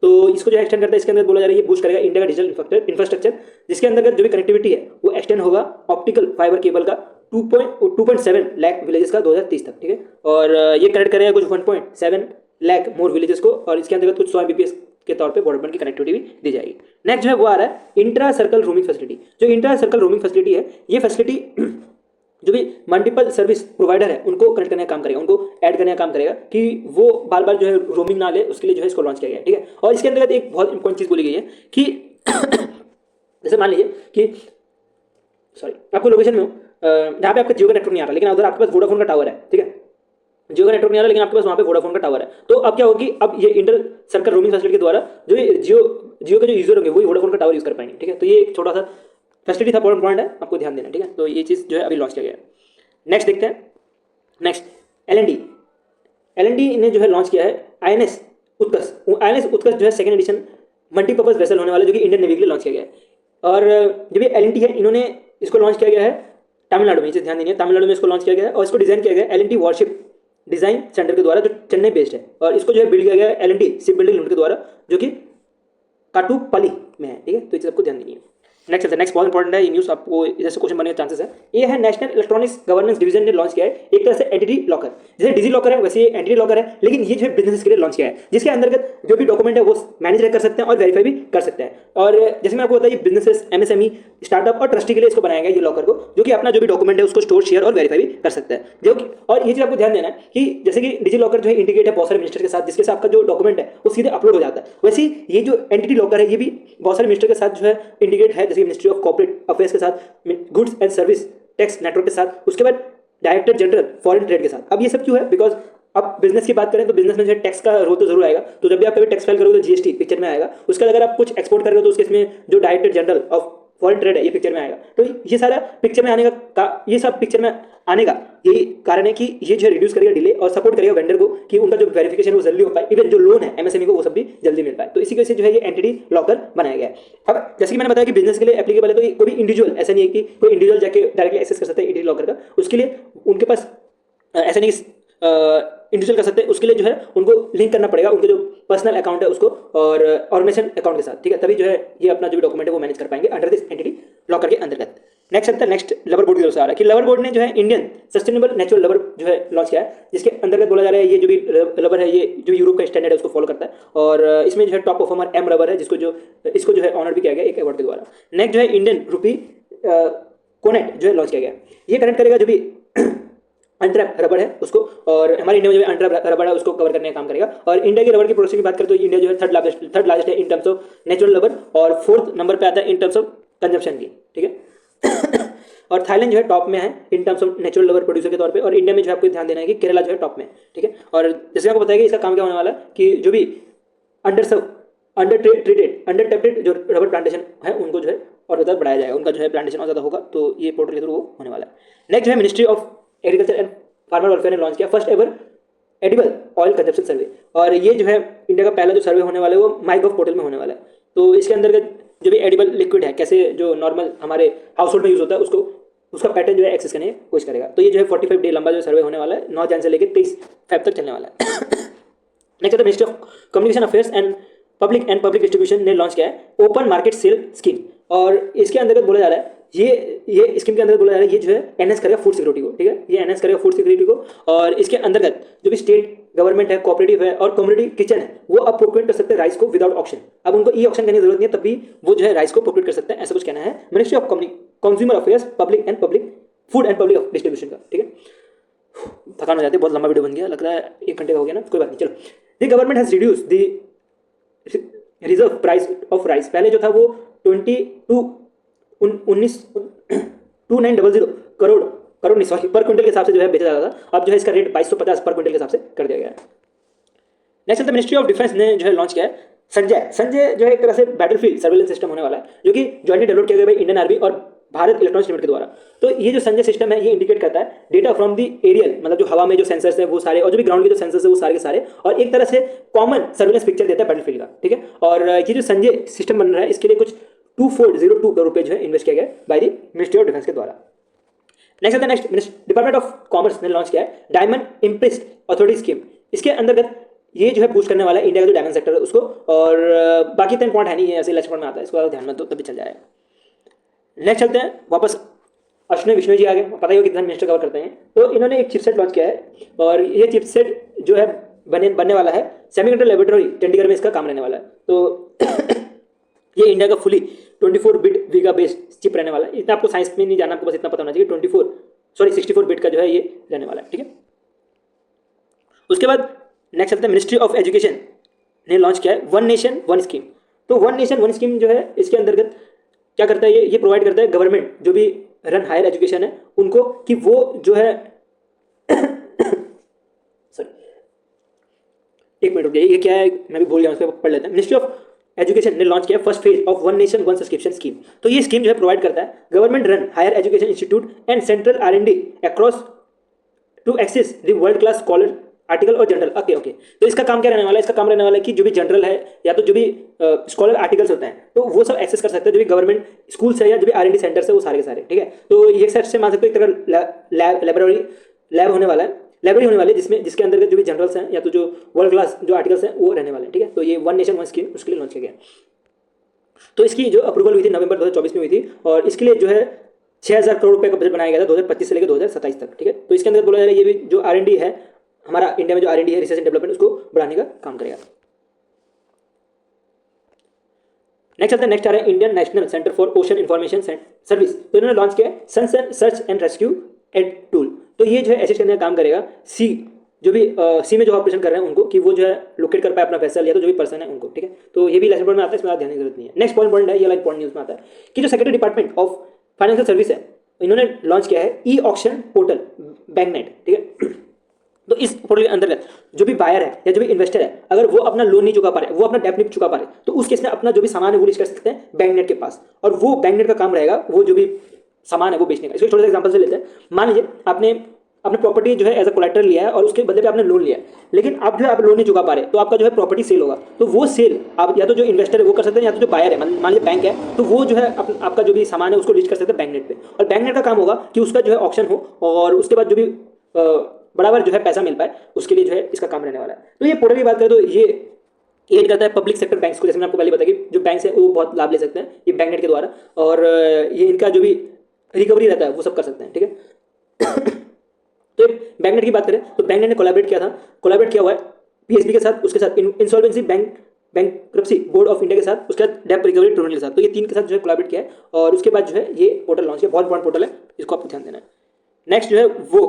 तो इसको जो एक्सटेंड करता है, इसके अंदर बोला जा रहा है ये बूस्ट करेगा इंडिया का डिजिटल इंफ्रास्ट्रक्चर, जिसके अंतर्गत जो भी कनेक्टिविटी है वो एक्सटेंड होगा ऑप्टिकल फाइबर केबल का 2.7 लाख विलेजेस का 2030 तक, ठीक है। और ये कनेक्ट करेगा कुछ 1.7 लाख मोर विलेजेस को और इसके अंतर्गत कुछ 100 Mbps के तौर पे ब्रॉडबैंड की कनेक्टिविटी भी दी जाएगी। नेक्स्ट जो है वो आ रहा है इंट्रा सर्कल रोमिंग फैसिलिटी। जो इंट्रा सर्कल रोमिंग फैसिलिटी है ये फैसिलिटी जो भी मल्टीपल सर्विस प्रोवाइडर है उनको कनेक्ट करने का काम करेगा, उनको ऐड करने का काम करेगा कि वो बार बार जो है रोमिंग ना ले, उसके लिए जो है इसको लॉन्च किया गया है, ठीक है। और इसके अंतर्गत एक बहुत इंपॉर्टेंट चीज बोली गई है कि जैसे मान लीजिए कि आपको लोकेशन में हो जहाँ पे आपका जियो का नेटवर्क नहीं आ रहा लेकिन उधर आपके पास वोडाफोन का टावर है, ठीक है, जियो का नेटवर्क नहीं आ रहा लेकिन आपके पास वहाँ पे वोडाफोन का टावर है। तो अब क्या होगी, अब ये इंटर सर्कल रोमिंग फैसिलिटी के द्वारा जो जियो के जो यूजर होंगे वही वोडाफोन का टावर यूज कर पाएंगे, ठीक है। तो ये एक छोटा सा फैसिलिटी था, पॉइंट है, आपको ध्यान देना, ठीक है। तो ये चीज़ जो है अभी लॉन्च किया गया है। नेक्स्ट देखते हैं, नेक्स्ट एल&डी ने जो है लॉन्च किया है INS उत्कर्ष जो है 2nd एडिशन मल्टीपर्पज वेसल होने वाला जो कि इंडियन नेवी के लिए लॉन्च किया गया है। और जो भी L&T है इन्होंने इसको लॉन्च किया गया है तमिलनाडु में, इसे ध्यान देंगे, तमिलनाडु में इसको लॉन्च किया गया है और इसको डिजाइन किया गया है L&T वॉरशिप डिजाइन सेंटर के द्वारा जो चेन्नई बेस्ड है, और इसको जो है बिल्ड किया गया L&T शिप बिल्डिंग लिमिटेड के द्वारा जो कि काटुपल्ली में है। ठीक है, तो इस सबको ध्यान देनी है। नेक्स्ट चलते हैं, नेक्स्ट बहुत इंपॉर्टेंट है ये न्यूज़, आपको इधर से क्वेश्चन बनने के चांसेस है। ये है नेशनल इलेक्ट्रॉनिक्स गवर्नेंस डिवीजन ने लॉन्च किया है एक तरह से एंटिटी लॉकर, जैसे डिजी लॉकर है वैसे ये एंटिटी लॉकर है, लेकिन ये जो है बिजनेस के लिए लॉन्च किया है, जिसके अंतर्गत जो भी डॉक्यूमेंट है वो मैनेज कर सकते हैं और वेरीफाई भी कर सकते हैं। और जैसे मैं आपको बताया बिजनेसेस, MSME, स्टार्टअप और ट्रस्टी के लिए इसको बनाया गया ये लॉकर को, जो कि अपना जो भी डॉक्यूमेंट है उसको स्टोर, शेयर और वेरीफाई भी कर सकता है। जो कि और ये चीज आपको ध्यान देना है कि जैसे कि डिजी लॉकर जो है इंटीग्रेट है बहुत सारे मिनिस्टर के साथ, जिसके साथ आपका जो डॉक्यूमेंट है वो सीधे अपलोड हो जाता है, वैसे ये जो एंटिटी लॉकर है ये भी बहुत सारे मिनिस्टर के साथ जो है इंटीग्रेट है, जैसे मिनिस्ट्री ऑफ कॉर्पोरेट अफेयर्स के साथ, goods and service tax network के साथ, उसके बाद डायरेक्टर जनरल फॉरेन ट्रेड के साथ। अब ये सब क्यों है? बिकॉज अब बिजनेस की बात करें तो बिजनेस में जो है टैक्स का रोल तो जरूर आएगा, तो जब भी आप कभी टैक्स फाइल करोगे तो GST पिक्चर में आएगा। उसके बाद अगर आप कुछ एक्सपोर्ट कर रहे हो तो उसके इसमें जो director general of foreign trade है ये पिक्चर में आएगा। तो ये सारा पिक्चर में आने का ये सब पिक्चर में आने का यही कारण है कि ये जो है रिड्यूस करेगा डिले और सपोर्ट करेगा वेंडर को कि उनका जो वेरिफिकेशन वो जल्दी हो पाए, इवन जो लोन है MSME को वो सब भी जल्दी मिल पाए। तो इसी वजह से जो है ये एंटिटी लॉकर बनाया गया है। अब जैसे कि मैंने बताया कि बिजनेस के लिए एप्लीकेबल है, तो कोई भी इंडिविजुअल, ऐसा नहीं है कि कोई इंडिविजुअल जाके डायरेक्टली एक्सेस कर सकता है एंटिटी लॉकर का, उसके लिए उनके पास ऐसा नहीं इंडिविजुअल कर सकते हैं, उसके लिए जो है उनको लिंक करना पड़ेगा उनके जो पर्सनल अकाउंट है उसको और ऑर्गेनाइजेशन अकाउंट के साथ। ठीक है, तभी जो है ये अपना जो भी डॉक्यूमेंट है वो मैनेज कर पाएंगे अंडर दिस एंटिटी लॉकर के अंतर्गत। नेक्स्ट आता है, नेक्स्ट लेबर बोर्ड की तरफ से आ रहा है कि लेबर बोर्ड ने जो है इंडियन सस्टेनेबल नेचुरल रबर जो है लॉन्च किया है, जिसके अंतर्गत बोला जा रहा है ये जो भी रबर है ये जो यूरोप का स्टैंडर्ड है उसको फॉलो करता है, और इसमें जो है टॉप परफॉर्मर M रबर है, इसको जो है ऑनर भी किया गया एक अवार्ड के द्वारा। नेक्स्ट जो है इंडियन रूपी कोनेट जो है लॉन्च किया गया, ये कनेक्ट करेगा जो भी अनट्रैप रबर है उसको, और हमारे इंडिया में जो अनट्रैप रबर है उसको कवर करने का काम करेगा। और इंडिया की रबर की प्रोडक्शन की बात करें तो इंडिया जो है थर्ड लार्जेस्ट है in terms of natural rubber, और 4th नंबर पे आता है इन टर्म्स ऑफ कंजम्पशन की। ठीक है और थाईलैंड जो है टॉप में है in terms of natural rubber producer के तौर पे, और इंडिया में जो है आपको ध्यान देना है कि केरला जो है टॉप में। ठीक है, और जैसे आपको बताया कि इसका काम क्या होने वाला है कि जो भी अंडर टेप्टेड जो रबर प्लांटेशन है उनको जो है और ज़्यादा बढ़ाया जाएगा, उनका जो है प्लांटेशन और ज़्यादा होगा, तो ये पोर्टल के थ्रू वो होने वाला है। नेक्स्ट जो है ministry of agriculture and farmer welfare ने लॉन्च किया first ever edible oil consumption survey, और ये जो है इंडिया का पहला जो सर्वे होने वाला है वो माईगॉव पोर्टल में होने वाला है। तो इसके अंतर्गत जो भी एडिबल लिक्विड है कैसे जो नॉर्मल हमारे हाउस होल्ड में यूज होता है उसका पैटर्न जो है एक्सेस करने की कोशिश करेगा। तो ये जो है 45 डे लंबा जो सर्वे होने वाला है, 9 जनवरी से लेकर 23 फरवरी तक चलने वाला है। नेक्स्ट है ministry of communication affairs and public distribution ने लॉन्च किया है ओपन मार्केट सेल स्कीम, और इसके अंतर्गत बोला जा रहा है ये स्कीम के अंदर बोला जा रहा है ये जो है एनहेंस करेगा फूड सिक्योरिटी को। ठीक है, ये एनहेंस करेगा फूड सिक्योरिटी को, और इसके अंतर्गत जो भी स्टेट गवर्नमेंट है, कोऑपरेटिव है और कम्युनिटी किचन है वो अब प्रोक्योर कर सकते हैं राइस को विदाउट ऑक्शन। अब उनको ई ऑक्शन करने की जरूरत नहीं है, तब भी वो जो है राइस को प्रोक्योर कर सकते हैं, ऐसा कुछ कहना है ministry of consumer affairs public food and public distribution का। ठीक है, थकान हो जाती है, बहुत लंबा वीडियो बन गया, लग रहा है 1 घंटे का हो गया ना, कोई बात नहीं। चलो, the government has reduce the reserve price of rice, पहले जो था वो 2900 करोड़ नहीं सॉरी पर क्विंटल के हिसाब से जो है बेचा जाता था, अब जो है इसका रेट 2250 पर क्विंटल के हिसाब से कर दिया गया है। नेक्स्ट मिनिस्ट्री ऑफ डिफेंस ने जो है लॉन्च किया है संजय जो है एक तरह से बैटलफील्ड सर्वेलेंस सिस्टम होने वाला है, जो कि जॉइंटली डेवलप किया गया है इंडियन आर्मी और भारत इलेक्ट्रॉनिक्स लिमिटेड के द्वारा। तो ये जो संजय सिस्टम है ये इंडिकेट करता है डेटा फ्रॉम द एरियल, मतलब जो हवा में जो सेंसर्स है वो सारे, और जो भी ग्राउंड के जो सेंसर्स है वो सारे के सारे, और एक तरह से कॉमन सर्वेलेंस पिक्चर देता है बैटलफील्ड का। ठीक है, और ये जो संजय सिस्टम बन रहा है इसके लिए कुछ 2402 करोड़ रुपए जो है इन्वेस्ट किया गया by the ministry of defence के द्वारा। नेक्स्ट डिपार्टमेंट ऑफ कॉमर्स ने लॉन्च किया है डायमंड इम्प्रेस्ड अथॉरिटी स्कीम, इसके अंतर्गत ये जो है बूस्ट करने वाला है इंडिया का जो डायमंड सेक्टर है उसको, और बाकी 10 पॉइंट है नहीं है, ऐसे लेक्चर में आता है, इसको ध्यान में दो तभी चल जाएगा। नेक्स्ट चलते हैं वापस अश्विनी विष्णु जी आगे, पता ही हो कितना मिनिस्टर कवर करते हैं। तो इन्होंने एक चिपसेट लॉन्च किया है, और ये चिपसेट जो है बनने वाला है सेमीकंडक्टर लेबोरेटरी चंडीगढ़ में, इसका काम रहने वाला है। तो ये इंडिया का फुली 24 बिट वीगा बेस्ड चिप रहने वाला है। इतना आपको साइंस में नहीं जाना, आपको बस इतना पता होना चाहिए 64 बिट का जो है ये रहने वाला है। ठीक है, उसके बाद नेक्स्ट चलते हैं मिनिस्ट्री ऑफ एजुकेशन ने लॉन्च किया है वन नेशन वन स्कीम। तो वन नेशन वन स्कीम जो है इसके अंतर्गत क्या करता है, ये प्रोवाइड करता है गवर्नमेंट जो भी रन हायर एजुकेशन है उनको, कि वो जो है सॉरी 1 मिनट रुक जाइए, ये क्या है मैं भी भूल गया, उसको पढ़ लेते हैं। मिनिस्ट्री ऑफ एजुकेशन ने लॉन्च किया first phase of one nation one subscription scheme. तो ये स्कीम जो है प्रोवाइड करता है government run higher education institute and central R&D across to access the world class scholar article और जनरल। ओके तो इसका काम क्या रहने वाला है, इसका काम रहने वाला है कि जो भी जनरल है या तो जो भी स्कॉलर आर्टिकल्स होते हैं तो वो सब एक्सेस कर सकते हैं, जो भी गवर्नमेंट स्कूल्स है या जो भी R&D सेंटर्स है वो सारे के सारे। ठीक है, तो ये सेट से मान सकते हो एक तरह लैब होने वाला है, लाइब्रेरी होने वाली है जिसके अंदर जो भी जनरल्स हैं या तो जो वर्ल्ड क्लास जो आर्टिकल्स हैं वो रहने वाले हैं, ठीक है। तो ये वन नेशन वन स्कीम उसके लिए लॉन्च किया गया। तो इसकी जो अप्रूवल हुई थी नवंबर 2024 में हुई थी और इसके लिए जो है 6,000 करोड़ रुपए का बजट बनाया गया था 2025 से लेकर 2027 तक, ठीक है। तो इसके अंदर बोला जा रहा है ये भी जो R&D है हमारा इंडिया में जो R&D है रिसर्च एंड डेवलपमेंट उसको बढ़ाने का काम करेगा। नेक्स्ट चलते हैं, नेक्स्ट आ रहा है Indian national centre for ocean information service. तो इन्होंने लॉन्च किया sunset search and rescue aid tool. तो ये जो है असिस्ट करने का काम करेगा सी जो भी सी में जो ऑपरेशन कर रहे हैं उनको कि वो जो है लोकेट कर पाए अपना वेसल या तो जो भी पर्सन है उनको, ठीक है। तो ये भी लेसन में आता है, इसमें ध्यान की जरूरत नहीं है। नेक्स्ट पॉइंट है, ये लाइक पॉइंट न्यूज में आता है कि जो secretary department of financial service है इन्होंने लॉन्च किया है ई ऑक्शन पोर्टल बैंकनेट, ठीक है। तो इस पोर्टल के अंतर्गत जो भी बायर है या जो भी इन्वेस्टर है अगर वो अपना लोन नहीं चुका पा रहे, वो अपना डेट नहीं चुका पा रहे, तो उस केस में अपना जो भी सामान है वो लिस्ट कर सकते हैं बैंकनेट के पास और वो बैंकनेट का काम रहेगा वो जो भी सामान है वो बेचने का। इसको छोटा सा एग्जांपल से लेते हैं। मान लीजिए आपने अपने प्रॉपर्टी जो है एज अ कोलेक्टर लिया है और उसके बदले पे आपने लोन लिया है, लेकिन आप जो है आप लोन नहीं चुका पा रहे, तो आपका जो है प्रॉपर्टी सेल होगा। तो वो सेल आप या तो जो इन्वेस्टर है वो कर सकते हैं या तो जो बायर है मान लीजिए बैंक है तो वो जो है आपका जो भी सामान है उसको लिस्ट कर सकते हैं बैंकनेट पे। और बैंकनेट का काम होगा कि उसका जो है ऑक्शन हो और उसके बाद जो भी बराबर जो है पैसा मिल पाए उसके लिए जो है इसका काम रहने वाला है। तो ये पोर्टल की बात करें तो ये एड करता है पब्लिक सेक्टर बैंक्स को, जैसे मैंने आपको पहले बताया कि जो बैंक्स है वो बहुत लाभ ले सकते हैं ये बैंकनेट के द्वारा और ये इनका जो भी रिकवरी रहता है वो सब कर सकते हैं, ठीक है। तो बैंकनेट की बात करें तो बैंकनेट ने कोलैबोरेट किया हुआ है पीएसबी के साथ, उसके साथ insolvency bankruptcy board of India के साथ, उसके बाद डेब्ट रिकवरी ट्रिब्यूनल के साथ। तो ये तीन के साथ जो है कोलैबोरेट किया है और उसके बाद जो है ये पोर्टल लॉन्च किया। बहुत इंपॉर्टेंट पोर्टल है, इसको आपको ध्यान देना है। नेक्स्ट जो है वो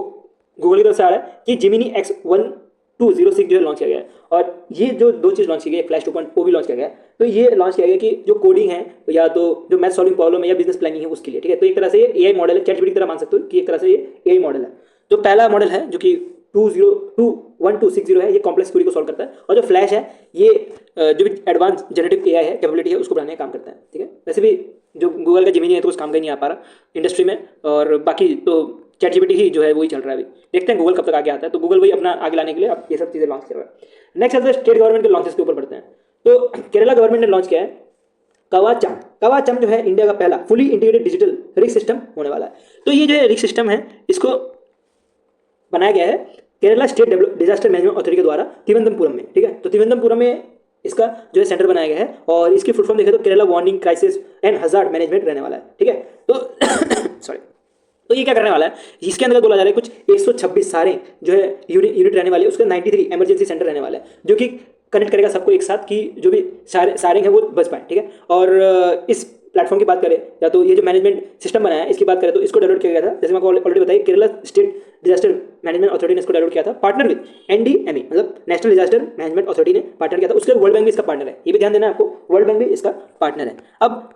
गूगल की तरफ से आ रहा है कि जिमिनी X1206 जो है लॉन्च किया गया है और ये जो दो चीज़ लॉन्च की गई, फ्लैश 2.0 भी लॉन्च किया गया है। तो ये लॉन्च किया गया कि जो कोडिंग है या तो जो मैथ सॉल्विंग प्रॉब्लम है या बिजनेस प्लानिंग है उसके लिए, ठीक है। तो एक तरह से ये एआई मॉडल है, चैटजीपीटी की तरह मान सकते हो कि एक तरह से ये एआई मॉडल है। जो पहला मॉडल है जो कि 1260 है ये कॉम्प्लेक्स क्वेरी को सॉल्व करता है और जो फ्लैश है ये जो भी एडवांस जनरेटिव एआई है कैपेबिलिटी है उसको बढ़ाने का काम करता है, ठीक है। वैसे भी जो गूगल का जिमिनी है तो उस काम का नहीं आ पा रहा इंडस्ट्री में और बाकी तो चैटजीपीटी ही जो है वही चल रहा है अभी। देखते हैं गूगल कब तक आगे आता है। तो गूगल वही अपना आगे लाने के लिए अब ये सब चीज़ें लॉन्च कर रहा है। नेक्स्ट है स्टेट गवर्नमेंट के लॉन्चेस के ऊपर बढ़ते हैं। तो केरला गवर्नमेंट ने लॉन्च किया है कवाचम जो है इंडिया का पहला fully integrated digital risk system होने वाला है। तो ये जो है रिस्क सिस्टम है इसको बनाया गया है Kerala state disaster management authority के द्वारा तिरुवनंतपुरम में, ठीक है। तो तिरुवनंतपुरम में इसका जो है सेंटर बनाया गया है और इसकी फुल फॉर्म देखें तो Kerala warning crisis and hazard management रहने वाला है, ठीक है। तो सॉरी, तो ये क्या करने वाला है, इसके अंदर बोला जा रहा है कुछ 126 सारे जो है यूनिट रहने वाले, उसके 93 इमरजेंसी सेंटर रहने वाला है जो कि कनेक्ट करेगा सबको एक साथ कि जो भी सारे हैं वो बच पाए, ठीक है। और इस प्लेटफॉर्म की बात करें या तो ये जो मैनेजमेंट सिस्टम बनाया है इसकी बात करें तो इसको डेवलप किया गया था, जैसे मैं ऑलरेडी बताया Kerala state disaster management authority ने इसको डेवलप किया था पार्टनर विद एनडीएमई, मतलब नेशनल डिजास्टर मैनेजमेंट अथॉरिटी ने पार्टनर किया था। उसके वर्ल्ड बैंक भी इसका पार्टनर है, ये भी ध्यान देना है आपको, वर्ल्ड बैंक भी इसका पार्टनर है। अब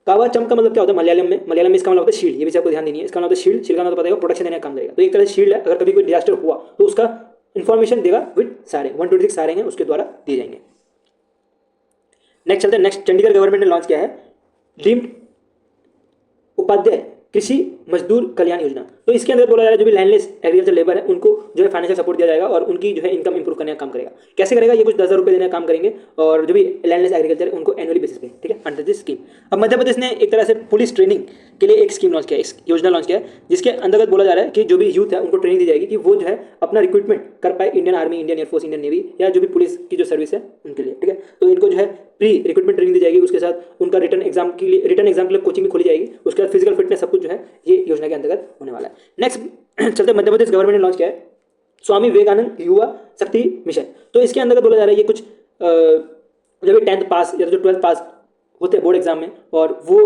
कावाचम का मतलब क्या होता है मलयालम में इसका मतलब होता है शील्ड, ये भी आपको ध्यान देनी है। इसका मतलब होता है शील्ड का मतलब पता है प्रोटेक्शन देने का काम करेगा। तो एक तरह से शील्ड है, अगर कभी कोई डिजास्टर हुआ तो उसका इन्फॉर्मेशन देगा विद सारे 126 सारे हैं उसके द्वारा दिए जाएंगे। नेक्स्ट चलते हैं, नेक्स्ट चंडीगढ़ गवर्नमेंट ने लॉन्च किया है डीम्ड उपाध्याय कृषि मजदूर कल्याण योजना। तो इसके अंदर बोला जा रहा है जो भी लैंडलेस एग्रीकल्चर लेबर है उनको जो है फाइनेंशियल सपोर्ट दिया जाएगा और उनकी जो है इनकम इंप्रूव करने का काम करेगा। कैसे करेगा, ये कुछ 10,000 रुपये देने का काम करेंगे और जो भी लैंडलेस एग्रीकल्चर है उनको एनुअली बेसिस पे, ठीक है, अंडर दिस स्कीम। अब मध्य प्रदेश ने एक तरह से पुलिस ट्रेनिंग के लिए एक स्कीम लॉन्च किया, एक योजना लॉन्च किया है जिसके अंतर्गत बोला जा रहा है कि जो भी यूथ है उनको ट्रेनिंग दी जाएगी कि वो जो है अपना रिक्रूटमेंट कर पाए Indian army, Indian air force, Indian navy या जो भी पुलिस की जो सर्विस है उनके लिए, ठीक है। तो इनको जो है प्री रिक्रूटमेंट ट्रेनिंग दी जाएगी, उसके साथ उनका रिटर्न एग्जाम के लिए कोचिंग भी खोली जाएगी, उसके बाद फिजिकल फिटनेस सब कुछ जो है ये योजना के अंतर्गत होने वाला है। नेक्स्ट चलते मध्य प्रदेश गवर्नमेंट ने लॉन्च किया है स्वामी विवेकानंद युवा शक्ति मिशन। तो इसके अंतर्गत बोला जा रहा है ये कुछ जब 10th पास या जो 12th पास होते हैं बोर्ड एग्जाम में और वो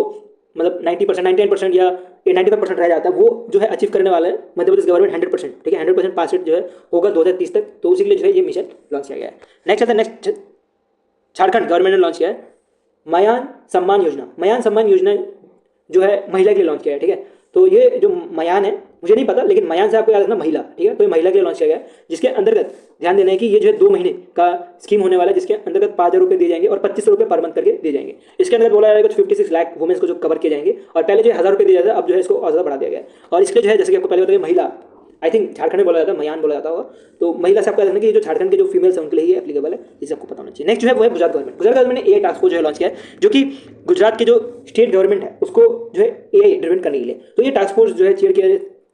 मतलब 90%, 99% या 95% रह जाता है, वो जो है अचीव करने वाला है मध्य प्रदेश गवर्नमेंट 100%, ठीक है। 100% पास रेट जो है होगा 2030 तक, तो उसी के लिए जो है ये मिशन लॉन्च किया गया है। नेक्स्ट आता है, नेक्स्ट झारखंड गवर्नमेंट ने लॉन्च किया है मयान सम्मान योजना। मयान सम्मान योजना जो है महिला के लिए लॉन्च किया है, ठीक है। तो ये जो मयान है मुझे नहीं पता, लेकिन मयान से आपको याद रखना महिला, ठीक है। तो ये महिला के लिए लॉन्च किया गया है जिसके अंतर्गत ध्यान देना है कि ये जो है 2 महीने का स्कीम होने वाला है जिसके अंतर्गत 5,000 रुपये दिए जाएंगे और 2500 रुपये पर मंथ करके दिए जाएंगे। इसके अंदर बोला जाएगा कुछ 56 लाख वुमेन्स को जो कवर किए जाएंगे और पहले जो 1,000 रुपये दिया जाता है अब जो है इसको और ज़्यादा बढ़ा दिया गया है। और इसके जो है जैसे कि आपको पहले बताया महिला, आई थिंक झारखंड में बोला जाता है मयान बोला जाता होगा, तो महिला से आपको याद रखना कि जो झारखंड के जो फीमेल्स हैं उनके लिए ये एप्लीकेबल है, जिसे आपको पता होना चाहिए। नेक्स्ट जो है वो है गुजरात गवर्नमेंट ने एआई टास्क फोर्स जो है लॉन्च किया है जो कि गुजरात के जो स्टेट गवर्नमेंट है उसको जो है एआई ड्रिवन करने के लिए। तो ये टास्क फोर्स जो है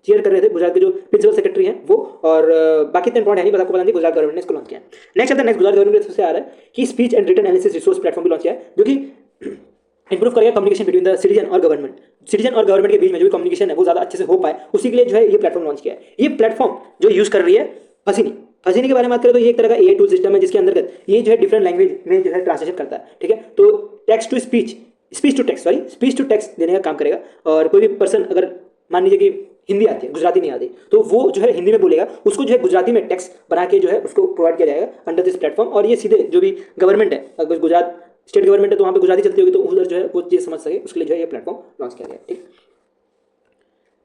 चेयर कर रहे थे गुजरात के जो प्रिंसिपल सेक्रेटरी हैं वो, और बाकी इतने इंपॉर्टेंट है नहीं, बस आपको बता दें गुजरात गवर्नमेंट ने इसको लॉन्च किया। नेक्स्ट आता है, नेक्स्ट गुजरात गवर्नमेंट से आ रहा है कि speech and written analysis resource platform भी लॉन्च किया है, जो कि इंप्रूव करेगा कम्युनिकेशन बिटवीन द सिटीजन और गवर्नमेंट। सिटीजन और गवर्नमेंट के बीच में जो भी कम्युनिकेशन है वो ज़्यादा अच्छे से हो पाए, उसी के लिए जो है ये प्लेटफॉर्म लॉन्च किया है। ये प्लेटफॉर्म जो यूज़ कर रही है फजीनी के बारे में बात करें तो ये एक तरह का AI टूल सिस्टम है, जिसके अंतर्गत ये जो है डिफरेंट लैंग्वेज में जो है ट्रांसलेशन करता है, ठीक है। तो text to speech, speech to text देने का काम करेगा। और कोई भी पर्सन अगर मान लीजिए कि हिंदी आती है, गुजराती नहीं आती, तो वो जो है हिंदी में बोलेगा, उसको जो है गुजराती में टेक्स्ट बना के जो है उसको प्रोवाइड किया जाएगा अंडर दिस प्लेटफॉर्म। और ये सीधे जो भी गवर्नमेंट है, अगर गुजरात स्टेट गवर्नमेंट है तो वहाँ पे गुजराती चलती होगी, तो उधर जो है वो चीज़ समझ सके, उसके लिए जो है ये प्लेटफॉर्म लॉन्च किया गया, ठीक।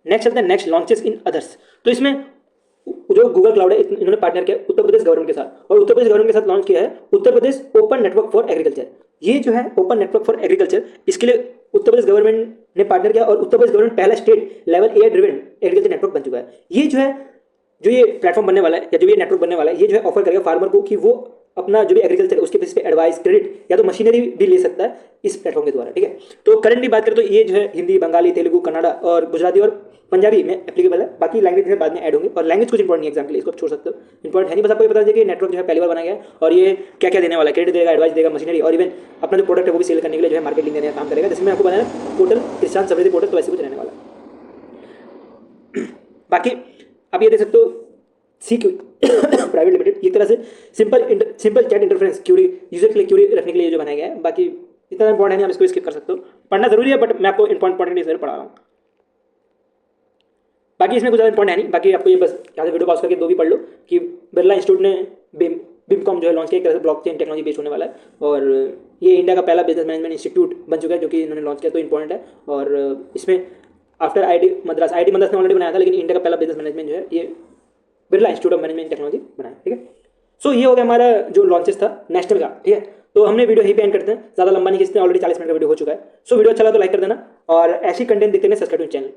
नेक्स्ट चलते हैं नेक्स्ट लॉन्चेस इन अदर्स। तो इसमें जो गूगल क्लाउड है इन्होंने पार्टनर किया उत्तर प्रदेश गवर्नमेंट के साथ, और उत्तर प्रदेश गवर्नमेंट के साथ लॉन्च किया है Uttar Pradesh open network for agriculture. ये जो है ओपन नेटवर्क फॉर एग्रीकल्चर, इसके लिए उत्तर प्रदेश गवर्नमेंट ने पार्टनर किया, और उत्तर प्रदेश गवर्नमेंट पहला state level AI driven agriculture network बन चुका है। ये जो ये प्लेटफॉर्म बनने वाला है, या जो ये नेटवर्क बनने वाला है, ये जो है ऑफर करेगा फार्मर को कि वो अपना जो भी एग्रीकल्चर है उसके बेसिस पे एडवाइस, क्रेडिट या तो मशीनरी भी ले सकता है इस प्लेटफॉर्म के द्वारा, ठीक है। तो करंटली बात करें तो ये जो है हिंदी, बंगाली, तेलुगु, कन्नड़ा और गुजराती और पंजाबी में एप्लीकेबल है। बाकी लैंग्वेज जो है बाद में ऐड होंगे, और लैंग्वेज कुछ इंपॉर्टेंट नहीं, एग्जाम के लिए इसको छोड़ सकते हो, इंपॉर्टेंट है नहीं। बस आपको ये बता दीजिए कि नेटवर्क जो है पहली बार बनाया गया है, और ये क्या क्या देने वाला है, क्रेडिट देगा, एडवाइस देगा, मशीनरी, और इवन अपना जो प्रोडक्ट है वो भी सेल करने के लिए जो है मार्केटिंग देने का काम करेगा। जिसमें आपको बताया पोर्टल किसान समृद्धि पोर्टल, तो ऐसे कुछ रहने वाला है। बाकी आप ये देख सकते हो CQ प्राइवेट लिमिटेड, एक तरह से simple chat interference query user के लिए क्यूरी रखने के लिए जो बनाया गया है। बाकी इतना इंपॉर्टेंट नहीं, आप इसको स्किप कर सकते हो, पढ़ना जरूरी है बट मैं आपको इंपॉर्टेंट इस पढ़ा रहा हूँ। बाकी इसमें कुछ ज़्यादा इंपॉर्टेंट है नहीं, बाकी आपको ये बस यहाँ से वीडियो पॉज करके दो भी पढ़ लो कि बिरला इंस्टीट्यूट ने बिमकॉम जो है लॉन्च किया, एक तरह से ब्लॉकचेन टेक्नोलॉजी बेस्ड होने वाला है, और ये इंडिया का पहला बिजनेस मैनेजमेंट इंस्टीट्यूट बन चुका है जो कि इन्होंने लॉन्च किया, तो इंपॉर्टेंट है। और इसमें आफ्टर IIT मद्रास ने ऑलरेडी बनाया था, लेकिन इंडिया का पहला बिजनेस मैनेजमेंट जो है ये Birla institute of management technology बनाया, ठीक है। सो ये हो गया हमारा जो लॉन्चेस था नेशनल का, ठीक है। तो हमने वीडियो यहीं पे एंड करते हैं, ज़्यादा लंबा नहीं खींचते, ऑलरेडी 40 मिनट का वीडियो हो चुका है। सो वीडियो अच्छा लगा तो लाइक कर देना, और ऐसी कंटेंट देखते हैं सब्सक्राइब टू चैनल।